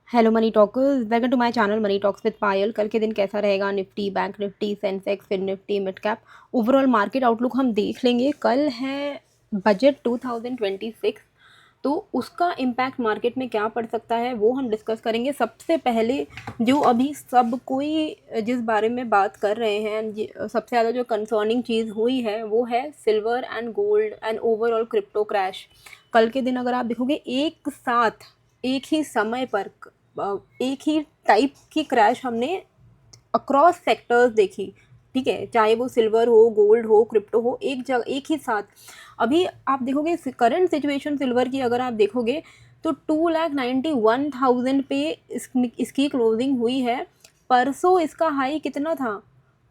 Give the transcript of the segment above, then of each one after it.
Hello money talkers, welcome to my channel money talks with Payal. कल के दिन कैसा रहेगा? निफ्टी, बैंक निफ्टी, सेंसेक्स, फिर Nifty, mid cap, overall market outlook हम देख लेंगे। कल है बजट 2026, तो उसका इम्पैक्ट मार्केट में क्या पड़ सकता है वो हम डिस्कस करेंगे। सबसे पहले जो अभी सब कोई जिस बारे में बात कर रहे हैं, सबसे ज़्यादा जो कंसर्निंग चीज़ हुई है वो है silver and gold and overall crypto crash. कल के दिन अगर आप देखोगे एक साथ एक ही समय पर एक ही टाइप की क्रैश हमने अक्रॉस सेक्टर्स देखी। ठीक है, चाहे वो सिल्वर हो, गोल्ड हो, क्रिप्टो हो, एक जगह एक ही साथ। अभी आप देखोगे करंट सिचुएशन सिल्वर की अगर आप देखोगे तो 2,91,000 पे इसकी क्लोजिंग हुई है। परसों इसका हाई कितना था?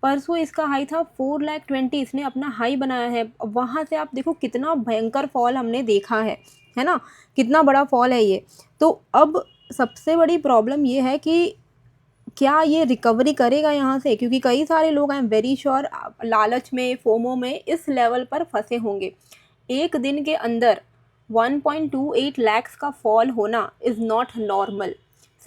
परसों इसका हाई था 4,20,000, इसने अपना हाई बनाया है। वहाँ से आप देखो कितना भयंकर फॉल हमने देखा है ना, कितना बड़ा फॉल है ये। तो अब सबसे बड़ी प्रॉब्लम ये है कि क्या ये रिकवरी करेगा यहाँ से, क्योंकि कई सारे लोग आई एम वेरी श्योर लालच में, फोमो में इस लेवल पर फंसे होंगे। एक दिन के अंदर 1.28 लाख का फॉल होना इज़ नॉट नॉर्मल।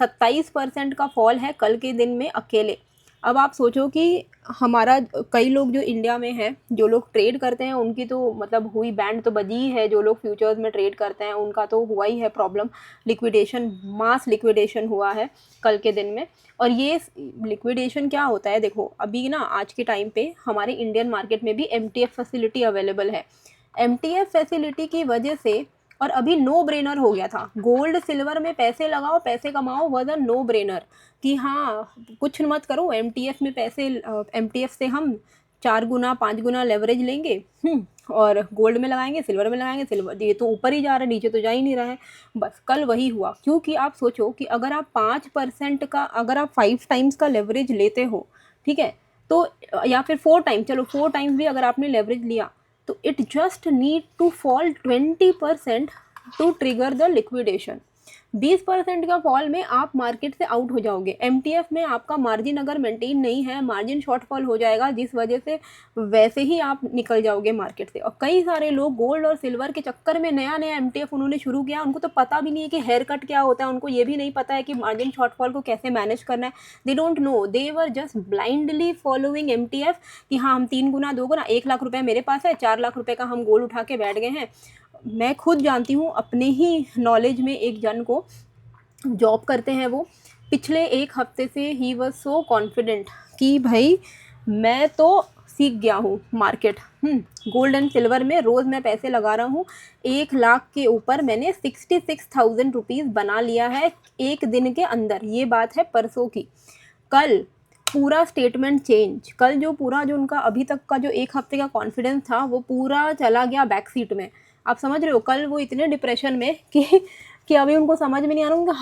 27% का फॉल है कल के दिन में अकेले। अब आप सोचो कि हमारा कई लोग जो इंडिया में हैं, जो लोग ट्रेड करते हैं, उनकी तो मतलब हुई, बैंड तो बजी ही है। जो लोग फ्यूचर्स में ट्रेड करते हैं उनका तो हुआ ही है प्रॉब्लम। लिक्विडेशन, मास लिक्विडेशन हुआ है कल के दिन में। और ये लिक्विडेशन क्या होता है, देखो अभी ना आज के टाइम पे हमारे इंडियन मार्केट में भी एमटीएफ फैसिलिटी अवेलेबल है। एमटीएफ फैसिलिटी की वजह से, और अभी नो ब्रेनर हो गया था, गोल्ड सिल्वर में पैसे लगाओ पैसे कमाओ वॉज अ नो ब्रेनर, कि हाँ कुछ मत करो, एमटीएफ में पैसे, एमटीएफ से हम 4 गुना 5 गुना लेवरेज लेंगे, और गोल्ड में लगाएंगे, सिल्वर में लगाएंगे, सिल्वर ये तो ऊपर ही जा रहा है, नीचे तो जा ही नहीं रहा है। बस कल वही हुआ, क्योंकि आप सोचो कि अगर आप 5% का, अगर आप 5 टाइम्स का लेवरेज लेते हो, ठीक है, तो या फिर 4 टाइम्स, चलो 4 टाइम्स भी अगर आपने लेवरेज लिया, तो it just need to fall 20% to trigger the liquidation. 20% का फॉल में आप मार्केट से आउट हो जाओगे। एमटीएफ में आपका मार्जिन अगर मेंटेन नहीं है, मार्जिन शॉर्टफॉल हो जाएगा, जिस वजह से वैसे ही आप निकल जाओगे मार्केट से। और कई सारे लोग गोल्ड और सिल्वर के चक्कर में नया नया एमटीएफ उन्होंने शुरू किया, उनको तो पता भी नहीं है कि हेयर कट क्या होता है, उनको ये भी नहीं पता है कि मार्जिन शॉर्टफॉल को कैसे मैनेज करना है। They don't know, they were just blindly following MTF कि हाँ हम 3 गुना 2 गुना, 1 लाख रुपए मेरे पास है, 4 लाख रुपए का हम गोल्ड उठा के बैठ गए हैं। मैं खुद जानती हूँ अपने ही नॉलेज में एक जन को, जॉब करते हैं वो, पिछले 1 हफ्ते से ही वॉज सो कॉन्फिडेंट कि भाई मैं तो सीख गया हूँ मार्केट। गोल्ड एंड सिल्वर में रोज़ मैं पैसे लगा रहा हूँ। 1 लाख के ऊपर मैंने 66,000 रुपीज़ बना लिया है एक दिन के अंदर। ये बात है परसों की। कल पूरा स्टेटमेंट चेंज, कल जो पूरा जो उनका अभी तक का जो 1 हफ्ते का कॉन्फिडेंस था वो पूरा चला गया बैक सीट में। आप समझ रहे हो, कल वो इतने डिप्रेशन में कि अभी उनको समझ में नहीं आ रहा उनका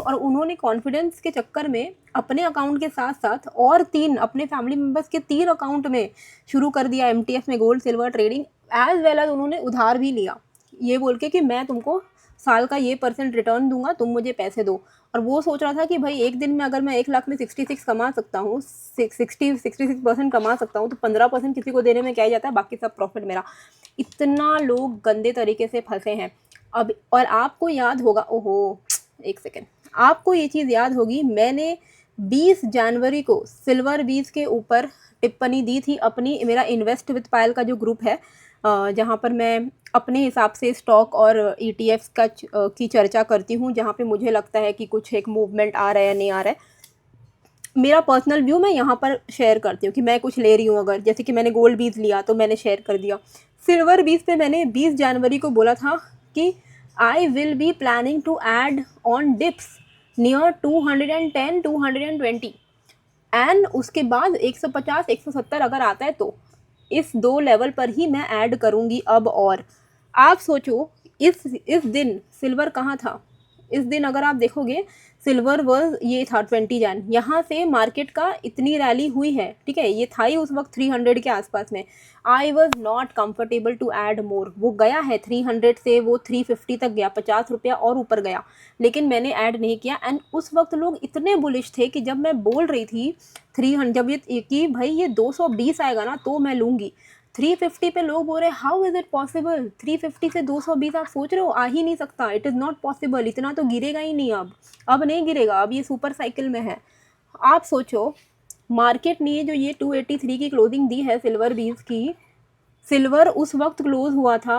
और उन्होंने कॉन्फिडेंस के चक्कर में अपने अकाउंट के साथ साथ और 3 अपने फैमिली मेम्बर्स के 3 अकाउंट में शुरू कर दिया एमटीएफ में gold silver trading. As well as उन्होंने उधार भी लिया, ये बोल के कि मैं तुमको साल का ये % रिटर्न दूंगा, तुम मुझे पैसे दो। और वो सोच रहा था कि भाई एक दिन में अगर मैं 1 लाख में 66 कमा सकता हूँ, 66% कमा सकता हूँ, तो 15% किसी को देने में क्या ही जाता है, बाकी सब प्रॉफिट मेरा। इतना लोग गंदे तरीके से फंसे हैं अब। और आपको याद होगा, ओहो एक सेकेंड, आपको ये चीज़ याद होगी, मैंने 20 जनवरी को सिल्वर 20 के ऊपर टिप्पणी दी थी अपनी, मेरा इन्वेस्ट विद पायल का जो ग्रुप है, जहाँ पर मैं अपने हिसाब से स्टॉक और ईटीएफ्स की चर्चा करती हूँ, जहाँ पे मुझे लगता है कि कुछ एक मूवमेंट आ रहा है या नहीं आ रहा है। मेरा पर्सनल व्यू मैं यहाँ पर शेयर करती हूँ कि मैं कुछ ले रही हूँ, अगर जैसे कि मैंने गोल्ड 20 लिया तो मैंने शेयर कर दिया। सिल्वर 20 पे मैंने 20 जनवरी को बोला था कि I will be planning to add on dips near 210 220, एंड उसके बाद 150 170 अगर आता है तो इस 2 लेवल पर ही मैं ऐड करूँगी अब। और आप सोचो इस दिन सिल्वर कहाँ था? इस दिन अगर आप देखोगे सिल्वर वर्ज ये था 20 जन, यहाँ से मार्केट का इतनी रैली हुई है, ठीक है, ये था ही उस वक्त 300 के आसपास में। I was not comfortable to add more, वो गया है 300 से वो 350 तक गया, 50 रुपया और ऊपर गया, लेकिन मैंने ऐड नहीं किया। एंड उस वक्त लोग इतने बुलिश थे कि जब मैं बोल रही थी 300, जब ये कि भाई ये 220 आएगा ना तो मैं लूँगी, 350 पे लोग बोल रहे हैं हाउ इज़ इट पॉसिबल, 350 से 220 आप सोच रहे हो आ ही नहीं सकता, इट इज़ नॉट पॉसिबल, इतना तो गिरेगा ही नहीं, अब नहीं गिरेगा, अब ये सुपर साइकिल में है। आप सोचो मार्केट ने जो ये 283 की क्लोजिंग दी है सिल्वर बीज की, सिल्वर उस वक्त क्लोज हुआ था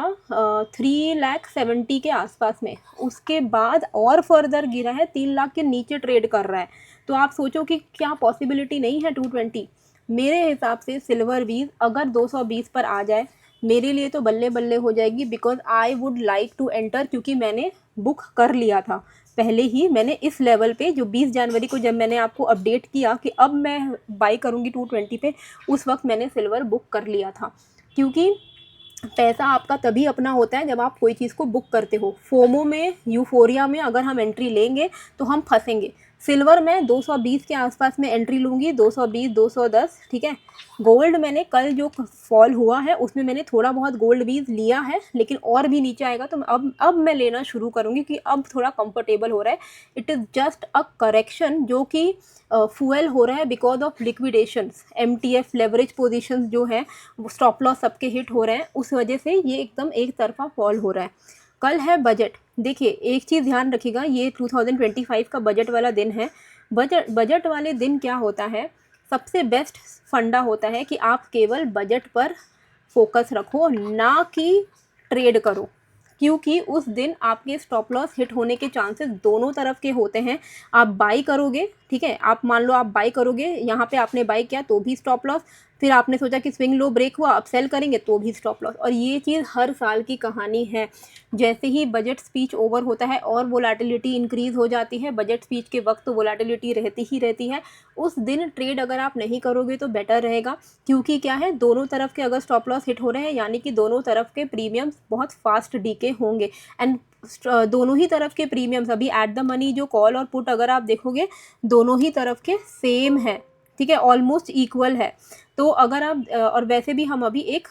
3,70,000 के आसपास में, उसके बाद और फर्दर गिरा है, 3 लाख के नीचे ट्रेड कर रहा है। तो आप सोचो कि क्या पॉसिबिलिटी नहीं है 220। मेरे हिसाब से सिल्वर बीज अगर 220 पर आ जाए मेरे लिए तो बल्ले बल्ले हो जाएगी, because I would like to enter, क्योंकि मैंने बुक कर लिया था पहले ही। मैंने इस लेवल पे जो 20 जनवरी को जब मैंने आपको अपडेट किया कि अब मैं बाई करूँगी 220 पे, उस वक्त मैंने सिल्वर बुक कर लिया था। क्योंकि पैसा आपका तभी अपना होता है जब आप कोई चीज़ को बुक करते हो। फोमो में, यूफोरिया में अगर हम एंट्री लेंगे तो हम फंसेंगे। सिल्वर में 220 के आसपास में एंट्री लूँगी, 220 210, ठीक है। गोल्ड मैंने कल जो फॉल हुआ है उसमें मैंने थोड़ा बहुत गोल्ड बीज लिया है, लेकिन और भी नीचे आएगा तो अब मैं लेना शुरू करूँगी कि अब थोड़ा कंफर्टेबल हो रहा है। It is just a correction जो कि फ्यूल हो रहा है because of liquidations, MTF leverage positions जो है वो स्टॉप लॉस सबके हिट हो रहे हैं, उस वजह से ये एकदम एक तरफा फॉल हो रहा है। कल है बजट। देखिए एक चीज़ ध्यान रखिएगा, ये 2025 का बजट वाला दिन है। बजट वाले दिन क्या होता है, सबसे बेस्ट फंडा होता है कि आप केवल बजट पर फोकस रखो, ना कि ट्रेड करो, क्योंकि उस दिन आपके स्टॉप लॉस हिट होने के चांसेस दोनों तरफ के होते हैं। आप बाई करोगे, ठीक है, आप मान लो आप बाई करोगे, यहाँ पे आपने बाई किया तो भी स्टॉप लॉस, फिर आपने सोचा कि स्विंग लो ब्रेक हुआ, आप सेल करेंगे तो भी स्टॉप लॉस। और ये चीज़ हर साल की कहानी है। जैसे ही बजट स्पीच ओवर होता है और वोलेटिलिटी इंक्रीज़ हो जाती है, बजट स्पीच के वक्त तो वोलेटिलिटी रहती ही रहती है, उस दिन ट्रेड अगर आप नहीं करोगे तो बेटर रहेगा। क्योंकि क्या है, दोनों तरफ के अगर स्टॉप लॉस हिट हो रहे हैं यानी कि दोनों तरफ के प्रीमियम्स बहुत फास्ट डीके होंगे। एंड दोनों ही तरफ के प्रीमियम्स अभी एट द मनी जो कॉल और पुट अगर आप देखोगे दोनों ही तरफ के सेम है, ठीक है, ऑलमोस्ट इक्वल है। तो अगर आप और वैसे भी हम अभी एक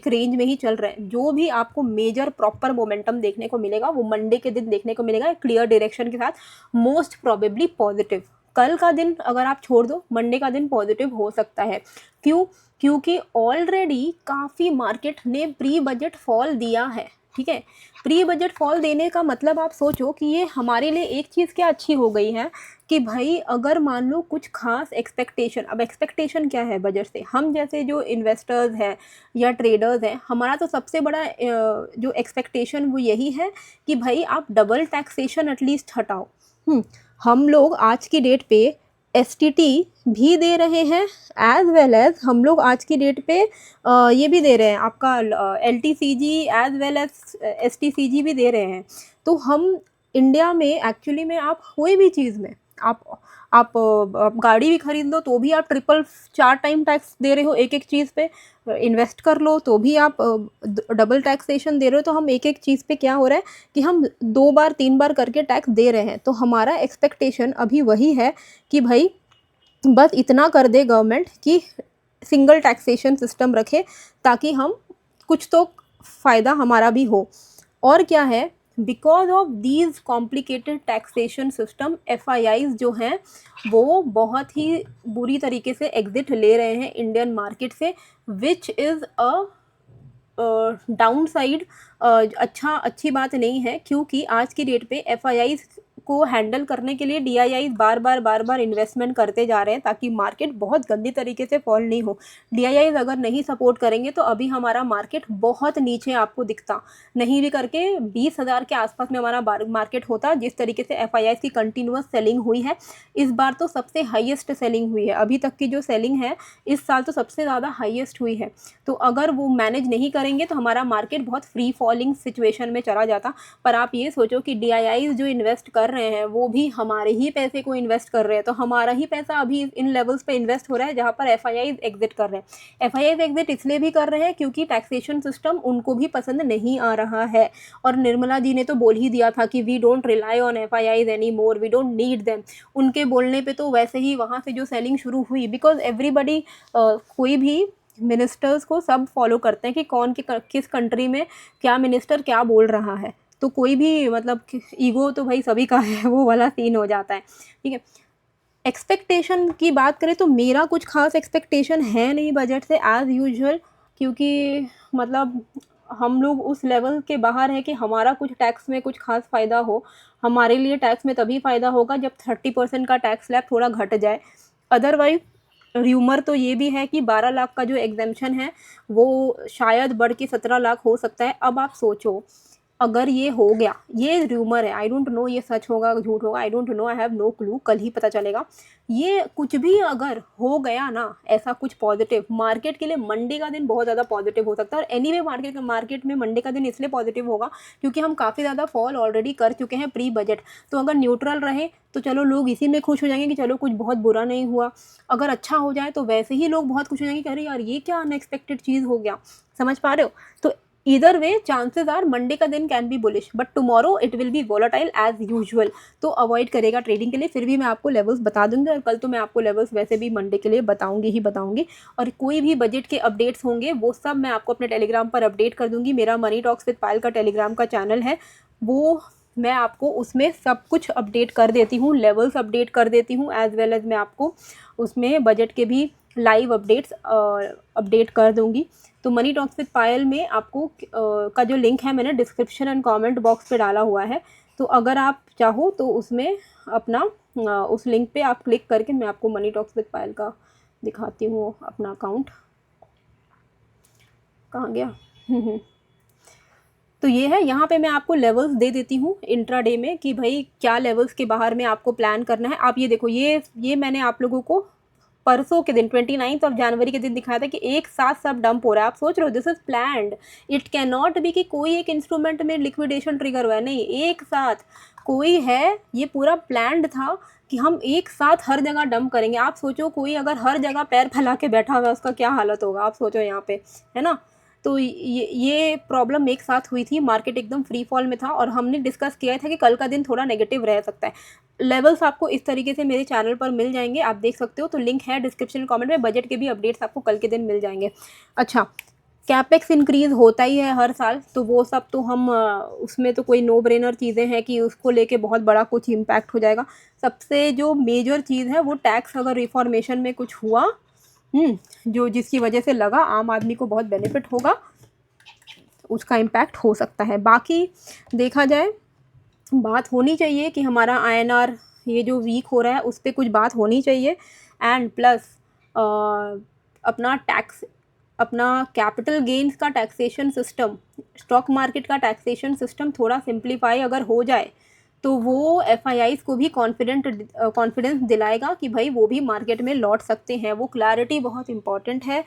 रेंज में ही चल रहे हैं। जो भी आपको मेजर प्रॉपर मोमेंटम देखने को मिलेगा वो मंडे के दिन देखने को मिलेगा, क्लियर डायरेक्शन के साथ, मोस्ट प्रोबेबली पॉजिटिव। कल का दिन अगर आप छोड़ दो, मंडे का दिन पॉजिटिव हो सकता है। क्यों? क्योंकि ऑलरेडी काफ़ी मार्केट ने प्री बजट फॉल दिया है, ठीक है। प्री बजट फॉल देने का मतलब आप सोचो कि ये हमारे लिए एक चीज़ क्या अच्छी हो गई है कि भाई अगर मान लो कुछ खास एक्सपेक्टेशन, अब एक्सपेक्टेशन क्या है बजट से, हम जैसे जो इन्वेस्टर्स हैं या ट्रेडर्स हैं, हमारा तो सबसे बड़ा जो एक्सपेक्टेशन वो यही है कि भाई आप डबल टैक्सेशन एटलीस्ट हटाओ। हम लोग आज की डेट पे STT भी दे रहे हैं, एज वेल एज हम लोग आज की डेट पे ये भी दे रहे हैं, आपका LTCG as well as STCG भी दे रहे हैं। तो हम इंडिया में एक्चुअली में आप कोई भी चीज़ में आप गाड़ी भी खरीद लो तो भी आप 4 टाइम टैक्स दे रहे हो एक एक चीज़ पे, इन्वेस्ट कर लो तो भी आप डबल टैक्सेशन दे रहे हो। तो हम एक एक चीज़ पे क्या हो रहा है कि हम 2 बार 3 बार करके टैक्स दे रहे हैं। तो हमारा एक्सपेक्टेशन अभी वही है कि भाई बस इतना कर दे गवर्नमेंट कि सिंगल टैक्सेशन सिस्टम रखे, ताकि हम कुछ तो फ़ायदा हमारा भी हो। और क्या है, because of these complicated taxation system, FIIs जो हैं वो बहुत ही बुरी तरीके से एग्जिट ले रहे हैं इंडियन मार्केट से, which is a down side. अच्छी बात नहीं है, क्योंकि आज की डेट पे FIIs को हैंडल करने के लिए DIIs बार बार इन्वेस्टमेंट करते जा रहे हैं ताकि मार्केट बहुत गंदी तरीके से फॉल नहीं हो। DIIs अगर नहीं सपोर्ट करेंगे तो अभी हमारा मार्केट बहुत नीचे आपको दिखता, नहीं भी करके 20,000 के आसपास में हमारा मार्केट होता। जिस तरीके से FIIs की कंटिन्यूस सेलिंग हुई है, इस बार तो सबसे हाईएस्ट सेलिंग हुई है, अभी तक की जो सेलिंग है इस साल तो सबसे ज़्यादा हाईएस्ट हुई है। तो अगर वो मैनेज नहीं करेंगे तो हमारा मार्केट बहुत फ्री फॉलिंग सिचुएशन में चला जाता। पर आप ये सोचो कि DIIs जो इन्वेस्ट कर रहे हैं वो भी हमारे ही पैसे को इन्वेस्ट कर रहे हैं, तो हमारा ही पैसा अभी इन लेवल्स पे इन्वेस्ट हो रहा है जहाँ पर FIIs एग्जिट कर रहे हैं। FIIs एग्जिट इसलिए भी कर रहे हैं क्योंकि टैक्सेशन सिस्टम उनको भी पसंद नहीं आ रहा है। और निर्मला जी ने तो बोल ही दिया था कि we don't rely on FIIs any more, we don't need them. उनके बोलने पे तो वैसे ही वहाँ से जो सेलिंग शुरू हुई, बिकॉज एवरीबडी कोई भी मिनिस्टर्स को सब फॉलो करते हैं कि कौन किस कंट्री में क्या मिनिस्टर क्या बोल रहा है। तो कोई भी मतलब ईगो तो भाई सभी का है, वो वाला सीन हो जाता है, ठीक है। एक्सपेक्टेशन की बात करें तो मेरा कुछ खास एक्सपेक्टेशन है नहीं बजट से, एज़ यूजुअल क्योंकि मतलब हम लोग उस लेवल के बाहर हैं कि हमारा कुछ टैक्स में कुछ ख़ास फ़ायदा हो। हमारे लिए टैक्स में तभी फ़ायदा होगा जब 30% का टैक्स स्लैब थोड़ा घट जाए। अदरवाइज़ र्यूमर तो ये भी है कि 12 लाख का जो एग्ज़म्पशन है वो शायद बढ़ के 17 लाख हो सकता है। अब आप सोचो, अगर ये हो गया, ये र्यूमर है, आई डोंट नो ये सच होगा झूठ होगा, I don't know, I have no clue, कल ही पता चलेगा। ये कुछ भी अगर हो गया ना ऐसा कुछ पॉजिटिव, मार्केट के लिए मंडे का दिन बहुत ज़्यादा पॉजिटिव हो सकता है। और एनीवे मार्केट में मंडे का दिन इसलिए पॉजिटिव होगा क्योंकि हम काफ़ी ज़्यादा फॉल ऑलरेडी कर चुके हैं प्री बजट। तो अगर न्यूट्रल रहे तो चलो लोग इसी में खुश हो जाएंगे कि चलो कुछ बहुत बुरा नहीं हुआ। अगर अच्छा हो जाए तो वैसे ही लोग बहुत खुश हो जाएंगे कि अरे यार ये क्या अनएक्सपेक्टेड चीज़ हो गया। समझ पा रहे हो? तो either way chances are Monday का दिन can be bullish, but tomorrow it will be volatile as usual. तो अवॉइड करेगा ट्रेडिंग के लिए। फिर भी मैं आपको लेवल्स बता दूंगी, और कल तो मैं आपको लेवल्स वैसे भी मंडे के लिए बताऊंगी ही बताऊंगी। और कोई भी बजट के अपडेट्स होंगे वो सब मैं आपको अपने टेलीग्राम पर अपडेट कर दूंगी। मेरा मनी टॉक्स विद पायल का टेलीग्राम का चैनल है, वो मैं आपको उसमें सब कुछ अपडेट कर देती हूँ, लेवल्स अपडेट कर देती हूँ, एज वेल एज मैं आपको उसमें बजट के भी लाइव अपडेट्स अपडेट कर दूंगी। तो मनी टॉक्स विद पायल में आपको का जो लिंक है मैंने डिस्क्रिप्शन एंड कमेंट बॉक्स पे डाला हुआ है। तो अगर आप चाहो तो उसमें अपना उस लिंक पे आप क्लिक करके, मैं आपको मनी टॉक्स विद पायल का दिखाती हूँ अपना अकाउंट, कहाँ गया तो ये है, यहाँ पे मैं आपको लेवल्स दे देती हूँ इंट्राडे में कि भाई क्या लेवल्स के बाहर में आपको प्लान करना है। आप ये देखो, ये मैंने आप लोगों को परसों के दिन 29 जनवरी के दिन दिखाया था कि एक साथ सब डंप हो रहा है। आप सोच रहे हो this is planned, it can not be कि कोई एक इंस्ट्रूमेंट में लिक्विडेशन ट्रिगर हुआ है, नहीं, एक साथ कोई है, ये पूरा प्लान्ड था कि हम एक साथ हर जगह डंप करेंगे। आप सोचो कोई अगर हर जगह पैर फैला के बैठा हुआ है उसका क्या हालत होगा, आप सोचो यहाँ पे, है ना। तो ये प्रॉब्लम एक साथ हुई थी, मार्केट एकदम फ्री फॉल में था, और हमने डिस्कस किया था कि कल का दिन थोड़ा नेगेटिव रह सकता है। लेवल्स आपको इस तरीके से मेरे चैनल पर मिल जाएंगे, आप देख सकते हो। तो लिंक है डिस्क्रिप्शन कमेंट में, बजट के भी अपडेट्स आपको कल के दिन मिल जाएंगे। अच्छा, कैपेक्स इंक्रीज़ होता ही है हर साल, तो वो सब तो हम उसमें तो कोई नो ब्रेनर चीज़ें हैं कि उसको लेके बहुत बड़ा कुछ इम्पैक्ट हो जाएगा। सबसे जो मेजर चीज़ है वो टैक्स अगर रिफॉर्मेशन में कुछ हुआ, जो जिसकी वजह से लगा आम आदमी को बहुत बेनिफिट होगा, उसका इम्पैक्ट हो सकता है। बाकी देखा जाए, बात होनी चाहिए कि हमारा INR ये जो वीक हो रहा है उस पर कुछ बात होनी चाहिए। एंड प्लस अपना टैक्स, अपना कैपिटल गेन्स का टैक्सेशन सिस्टम, स्टॉक मार्केट का टैक्सेशन सिस्टम थोड़ा सिंप्लीफाई अगर हो जाए तो वो FIIs को भी कॉन्फिडेंस दिलाएगा कि भाई वो भी मार्केट में लौट सकते हैं। वो क्लैरिटी बहुत इंपॉर्टेंट है।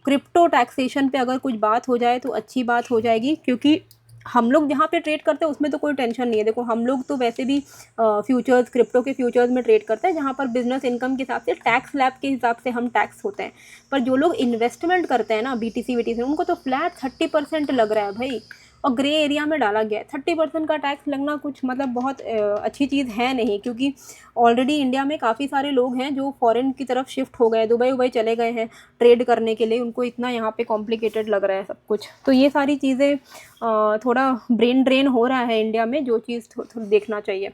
क्रिप्टो टैक्सेशन पे अगर कुछ बात हो जाए तो अच्छी बात हो जाएगी, क्योंकि हम लोग जहाँ पे ट्रेड करते हैं उसमें तो कोई टेंशन नहीं है। देखो हम लोग तो वैसे भी फ्यूचर्स, क्रिप्टो के फ्यूचर्स में ट्रेड करते हैं, जहाँ पर बिजनेस इनकम के हिसाब से टैक्स स्लैब के हिसाब से हम टैक्स होते हैं। पर जो लोग इन्वेस्टमेंट करते हैं ना BTC WTC, उनको तो फ्लैट 30% लग रहा है भाई, और ग्रे एरिया में डाला गया है। 30% का टैक्स लगना कुछ मतलब बहुत अच्छी चीज़ है नहीं, क्योंकि ऑलरेडी इंडिया में काफ़ी सारे लोग हैं जो फॉरेन की तरफ शिफ्ट हो गए, दुबई चले गए हैं ट्रेड करने के लिए, उनको इतना यहाँ पे कॉम्प्लिकेटेड लग रहा है सब कुछ। तो ये सारी चीज़ें थोड़ा ब्रेन ड्रेन हो रहा है इंडिया में, जो चीज़ थोड़ा देखना चाहिए।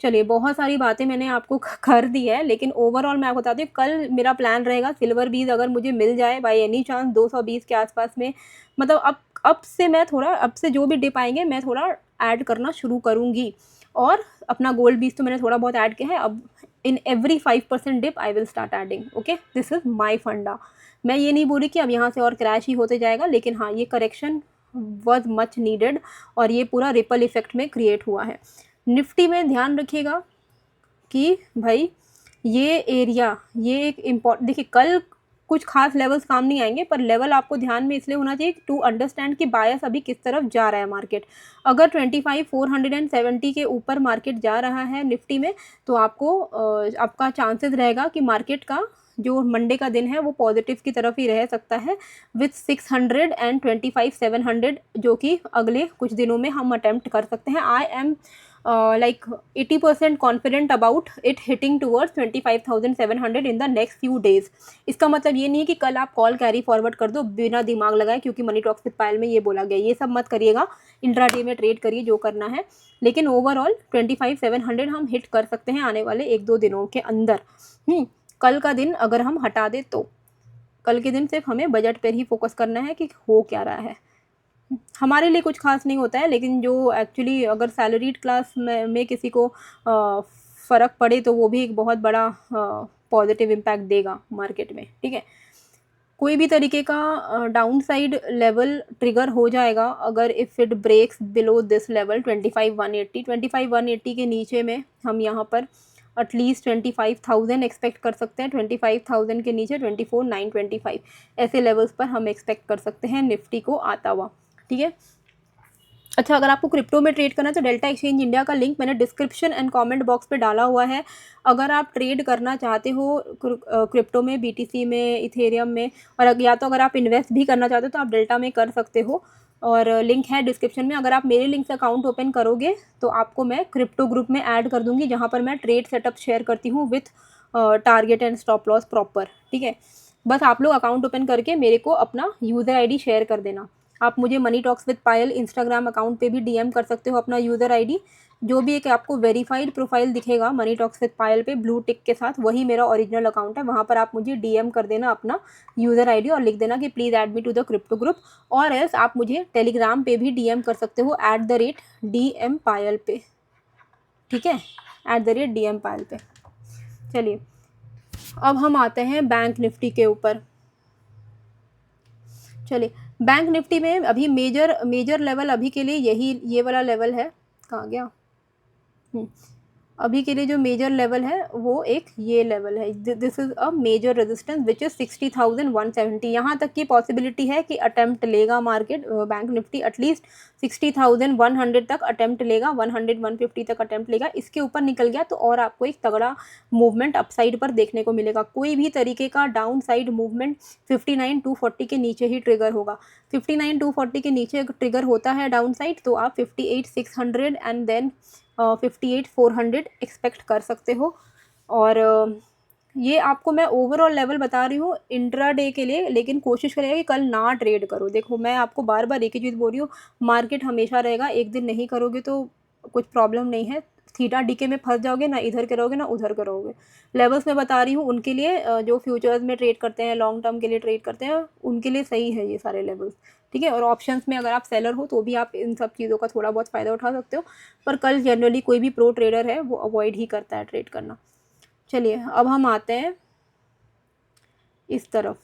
चलिए, बहुत सारी बातें मैंने आपको कर दी है, लेकिन ओवरऑल मैं आपको बताती हूँ, कल मेरा प्लान रहेगा सिल्वर बीज अगर मुझे मिल जाए बाय एनी चांस 220 के आसपास में, मतलब अब से मैं थोड़ा, अब से जो भी डिप आएंगे मैं थोड़ा ऐड करना शुरू करूँगी। और अपना गोल्ड बीज तो मैंने थोड़ा बहुत ऐड किया है, अब in every 5% dip I will start adding. Okay, this is my funda. मैं ये नहीं बोली कि अब यहाँ से और क्रैश ही होते जाएगा, लेकिन हाँ, ये करेक्शन वॉज मच नीडेड और ये पूरा रिपल इफेक्ट में क्रिएट हुआ है। निफ्टी में ध्यान रखिएगा कि भाई ये एरिया, ये एक इम्पॉर्टेंट, देखिए कल कुछ खास लेवल्स काम नहीं आएंगे, पर लेवल आपको ध्यान में इसलिए होना चाहिए टू अंडरस्टैंड कि बायस अभी किस तरफ जा रहा है मार्केट। अगर 25,470 के ऊपर मार्केट जा रहा है निफ्टी में, तो आपको आपका चांसेस रहेगा कि मार्केट का जो मंडे का दिन है वो पॉजिटिव की तरफ ही रह सकता है, विथ 600 एंड 25,700, जो कि अगले कुछ दिनों में हम अटेम्प्ट कर सकते हैं। I am like 80% confident about it hitting towards 25,700 in the next few days। इसका मतलब ये नहीं है कि कल आप कॉल कैरी फॉरवर्ड कर दो बिना दिमाग लगाए, क्योंकि मनी टॉक्स विद पायल में ये बोला गया, ये सब मत करिएगा। इंट्राडे में ट्रेड करिए जो करना है, लेकिन ओवरऑल 25,700 हम हिट कर सकते हैं आने वाले 1-2 दिनों के अंदर। कल का दिन अगर हम हटा दे तो कल के दिन सिर्फ हमें बजट पर ही फोकस करना है कि हो क्या रहा है। हमारे लिए कुछ खास नहीं होता है, लेकिन जो एक्चुअली अगर सैलरीड क्लास में किसी को फ़र्क पड़े तो वो भी एक बहुत बड़ा पॉजिटिव इम्पैक्ट देगा मार्केट में। ठीक है, कोई भी तरीके का डाउन साइड लेवल ट्रिगर हो जाएगा अगर if it breaks below this level 25,180 के नीचे में हम यहाँ पर एटलीस्ट 25,000 एक्सपेक्ट कर सकते हैं। 25,000 के नीचे 24,925 ऐसे लेवल्स पर हम एक्सपेक्ट कर सकते हैं निफ्टी को आता हुआ। ठीक है, अच्छा, अगर आपको क्रिप्टो में ट्रेड करना है तो डेल्टा एक्सचेंज इंडिया का लिंक मैंने डिस्क्रिप्शन एंड कमेंट बॉक्स पे डाला हुआ है। अगर आप ट्रेड करना चाहते हो क्रिप्टो में, बीटीसी में, इथेरियम में, और या तो अगर आप इन्वेस्ट भी करना चाहते हो तो आप डेल्टा में कर सकते हो, और लिंक है डिस्क्रिप्शन में। अगर आप मेरे लिंक से अकाउंट ओपन करोगे तो आपको मैं क्रिप्टो ग्रुप में ऐड कर दूँगी, जहाँ पर मैं ट्रेड सेटअप शेयर करती हूँ with target and stop loss proper. ठीक है, बस आप लोग अकाउंट ओपन करके मेरे को अपना यूज़र ID शेयर कर देना। आप मुझे money talks with Payal Instagram account पे भी DM कर सकते हो अपना यूज़र ID। जो भी एक आपको वेरीफाइड प्रोफाइल दिखेगा मनी टॉक्स विद पायल पे ब्लू टिक के साथ, वही मेरा ओरिजिनल अकाउंट है। वहाँ पर आप मुझे DM कर देना अपना यूज़र ID और लिख देना कि please add me to the crypto group. और एल्स आप मुझे टेलीग्राम पे भी DM कर सकते हो @DM पायल पे। ठीक है, @DM पायल पे। चलिए, अब हम आते हैं बैंक निफ्टी के ऊपर। चलिए, बैंक निफ्टी में अभी मेजर लेवल अभी के लिए ये वाला लेवल है। कहाँ गया? अभी के लिए जो मेजर लेवल है वो एक ये लेवल है। This is a major resistance which is 60,170। यहाँ तक की पॉसिबिलिटी है कि अटेम्प्ट लेगा मार्केट बैंक निफ्टी एटलीस्ट 60,100 तक अटेम्प्ट लेगा, 100-150 तक अटेम्प्ट लेगा। इसके ऊपर निकल गया तो और आपको एक तगड़ा मूवमेंट अपसाइड पर देखने को मिलेगा। कोई भी तरीके का डाउन साइड मूवमेंट 59,240 के नीचे ही ट्रिगर होगा। 59,240 के नीचे ट्रिगर होता है डाउन साइड तो आप 58,600 एंड देन 58,400 एक्सपेक्ट कर सकते हो। और ये आपको मैं ओवरऑल लेवल बता रही हूँ इंट्राडे के लिए, लेकिन कोशिश करिएगा कि कल ना ट्रेड करो। देखो, मैं आपको बार बार एक ही चीज़ बोल रही हूँ, मार्केट हमेशा रहेगा, एक दिन नहीं करोगे तो कुछ प्रॉब्लम नहीं है। थीटा डीके में फंस जाओगे, ना इधर करोगे ना उधर करोगे। लेवल्स मैं बता रही हूँ उनके लिए जो फ्यूचर्स में ट्रेड करते हैं, लॉन्ग टर्म के लिए ट्रेड करते हैं, उनके लिए सही है ये सारे लेवल्स। ठीक है, और ऑप्शंस में अगर आप सेलर हो तो भी आप इन सब चीज़ों का थोड़ा बहुत फ़ायदा उठा सकते हो, पर कल जनरली कोई भी प्रो ट्रेडर है वो अवॉइड ही करता है ट्रेड करना। चलिए, अब हम आते हैं इस तरफ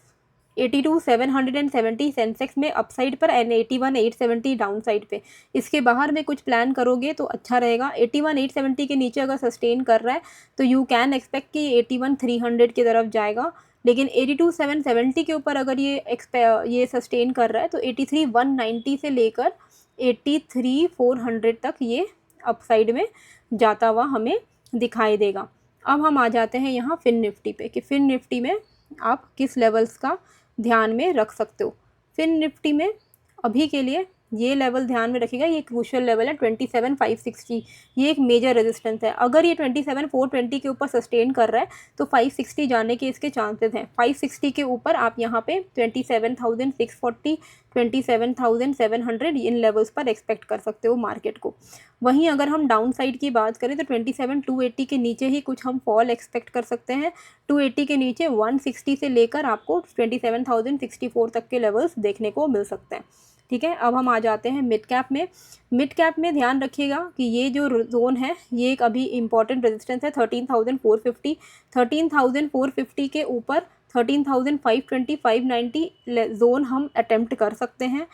82,770 सेंसेक्स में अपसाइड पर एंड 81,870 डाउन साइड पे। इसके बाहर में कुछ प्लान करोगे तो अच्छा रहेगा। 81,870 के नीचे अगर सस्टेन कर रहा है तो यू कैन एक्सपेक्ट कि 81,300 की तरफ जाएगा, लेकिन 82,770 के ऊपर अगर ये सस्टेन कर रहा है तो 83,190 से लेकर 83,400 तक ये अपसाइड में जाता हुआ हमें दिखाई देगा। अब हम आ जाते हैं यहाँ फिन निफ्टी पे कि फिन निफ्टी में आप किस लेवल्स का ध्यान में रख सकते हो। फिन निफ्टी में अभी के लिए ये लेवल ध्यान में रखिएगा, ये क्रूशियल लेवल है 27,560। ये एक मेजर रेजिस्टेंस है। अगर ये 27,420 के ऊपर सस्टेन कर रहा है तो 560 जाने के इसके चांसेस हैं। 560 के ऊपर आप यहाँ पे 27,640, 27,700 इन लेवल्स पर एक्सपेक्ट कर सकते हो मार्केट को। वहीं अगर हम डाउन साइड की बात करें तो 27,280 के नीचे ही कुछ हम फॉल एक्सपेक्ट कर सकते हैं। 280 के नीचे 160 से लेकर आपको 27,064 तक के लेवल्स देखने को मिल सकते हैं। ठीक है, अब हम आ जाते हैं मिड कैप में। मिड कैप में ध्यान रखिएगा कि ये जो जोन है ये एक अभी इंपॉर्टेंट रेजिस्टेंस है 13,450। 13,450 के ऊपर 13,520, 590 जोन हम अटेम्प्ट कर सकते हैं।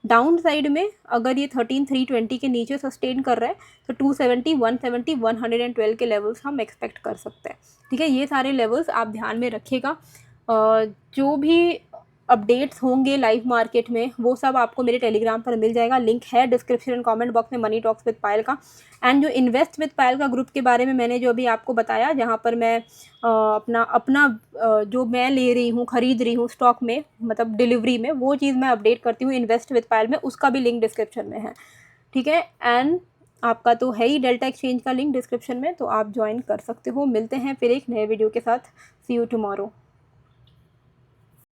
डाउन साइड में अगर ये 13,320 के नीचे सस्टेन कर रहा है तो 270, 170, 112 के लेवल्स हम एक्सपेक्ट कर सकते हैं। ठीक है, ये सारे लेवल्स आप ध्यान में रखिएगा। जो भी अपडेट्स होंगे लाइव मार्केट में वो सब आपको मेरे टेलीग्राम पर मिल जाएगा। लिंक है डिस्क्रिप्शन एंड कमेंट बॉक्स में मनी टॉक्स विद पायल का। एंड जो इन्वेस्ट विद पायल का ग्रुप के बारे में मैंने जो अभी आपको बताया, जहाँ पर मैं अपना जो मैं ले रही हूँ, ख़रीद रही हूँ स्टॉक में, मतलब डिलीवरी में, वो चीज़ मैं अपडेट करती हूँ इन्वेस्ट विद पायल में, उसका भी लिंक डिस्क्रिप्शन में है। ठीक है, एंड आपका तो है ही डेल्टा एक्सचेंज का लिंक डिस्क्रिप्शन में, तो आप ज्वाइन कर सकते हो। मिलते हैं फिर एक नए वीडियो के साथ। सी यू टुमारो।